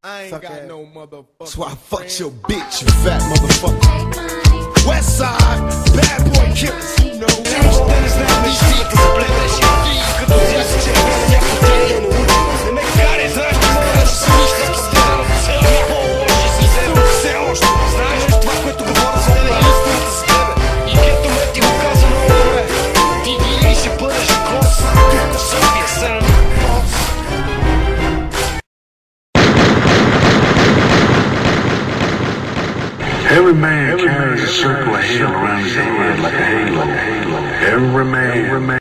I ain't got no motherfucker. That's why I fucked your bitch, you fat motherfucker. West side, bad boy killers, you know. Every man carries a circle of hell around his head like a halo. Every man.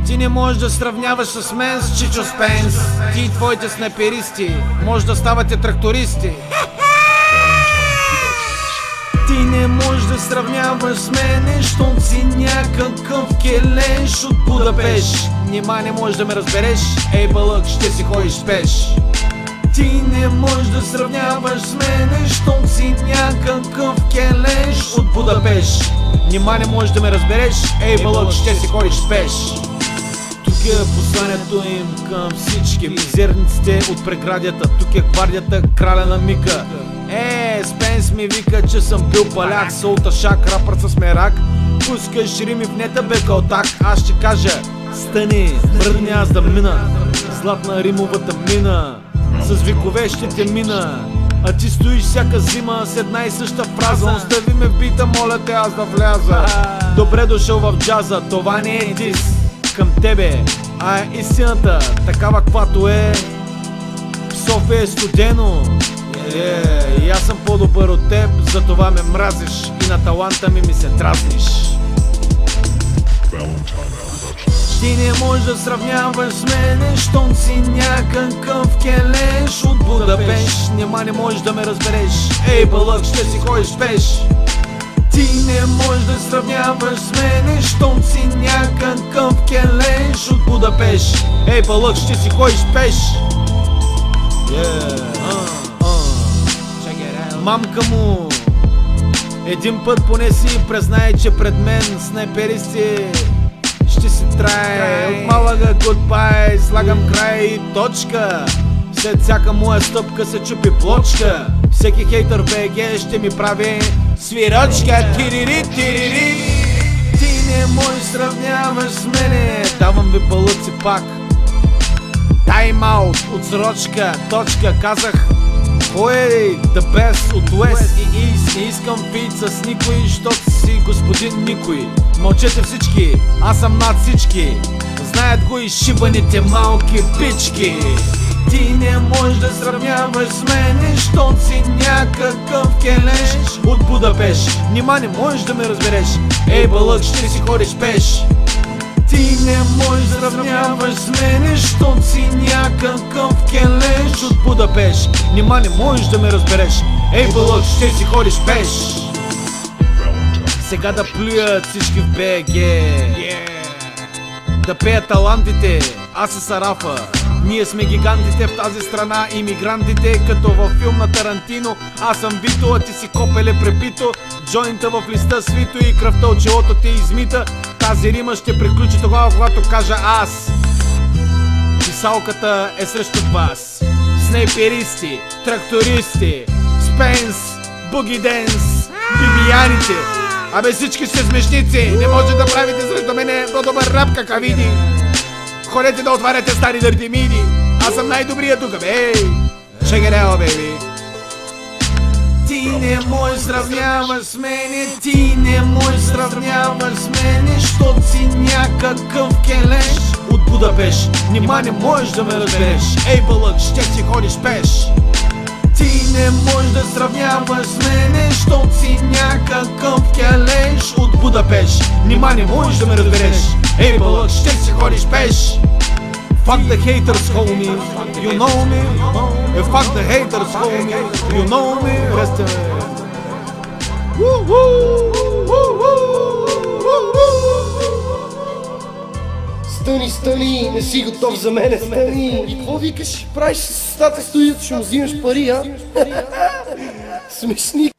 Ти не можеш да сравняваш с мен с Чичо Спенс. Ти и твоите снайперисти може да ставате трактористи. Ти не можеш да сравняваш с мене, щом си някакъв келеш от Будапешт. Нима не можеш да ме разбереш, ей бълък, ще си ходиш с пеш. Ти не можеш да сравняваш с мене, щом си някакъв келеш от Будапешт. Нима не можеш да ме разбереш, ей бълък, ще си ходиш с пеш. Тук е посланието им към всички мизерниците от преградията. Тук е гвардията, краля на Мика. Спенс ми вика, че съм бил паляк, солта шак, рапър с мерак. Пускаш рими в нета бе калтак. Аз ще кажа, стани, мръдни аз да мина. Златна римовата мина, с векове ще те мина. А ти стоиш всяка зима с една и съща фраза. Остави ме в бита, моля те аз да вляза. Добре дошъл в джаза, това не е дис към тебе, а е истината, такава каквато е. В София е студено, и аз съм по-добър от теб, затова ме мразиш и на таланта ми се дразниш. Ти не можеш да сравняваш с мене, щом си някакъв келеш от Будапешт. Нима не можеш да ме разбереш, ей бълък, ще си ходиш пеш. Ти не можеш да сравняваш с мене, щом си някакъв келеш от Будапешт. Ей бълък, ще си ходиш пеш. Мамка му един път поне си признай, че пред мен снайперисти ще си трае. От малъга гудбай, слагам край и точка. След всяка моя стъпка се чупи плочка. Всеки хейтър БГ ще ми прави свирачка. Тирири, тирири. Ти не можеш сравняваш с мене, давам ви бълъци пак. Тайм-аут, отсрочка, точка, казах. Кой е the best от West и East? Не искам фит с никой, защото си господин никой. Мълчете всички, аз съм над всички. Знаят го и шибаните малки пички. Ти не можеш да сравняваш с мене, щом си някакъв келеш от Будапешт. Нима не можеш да ме разбереш, ей бълък, ще си ходиш пеш. Ти не можеш да сравняваш с мене, щом си някакъв келеш от Будапешт. Нима не можеш да ме разбереш, ей бълък, ще си ходиш пеш. Сега да плюят всички в БГ, да пеят талантите, аз се Сарафа. Ние сме гигантите в тази страна, имигрантите, като във филм на Тарантино. Аз съм Вито, а ти си копеле препито. Джойнта в листа свито и кръвта от челото ти измита. Тази рима ще приключи тогава, когато кажа аз. Писалката е срещу вас. Снайперисти, трактористи, Спенс, Буги Денс, бибияните. Абе всички сте смешници, не може да правите срещу мене по-добър рап какавиди. Ходете да отваряте стари дърти миди. Аз съм най-добрия тук, бей. Check it out, baby. Ти не можеш сравняваш с мене, ти не можеш сравняваш с мене, щото си някакъв келеш от Будапешт. Нима не можеш да ме разбереш, ей бълък, ще си ходиш пеш. Ти не можеш да сравняваш с мене, щото си някакъв келеш от Будапешт. Нима не можеш да ме разбереш, ей бълък, ще си ходиш пеш. Fuck the haters, homie, you know me. Fuck the haters, homie, you know me. Rest in Стани, стани, не си готов за мене, стани. И какво викаш? Правиш с устата стоят, ще му взимаш пари, а? Смешник.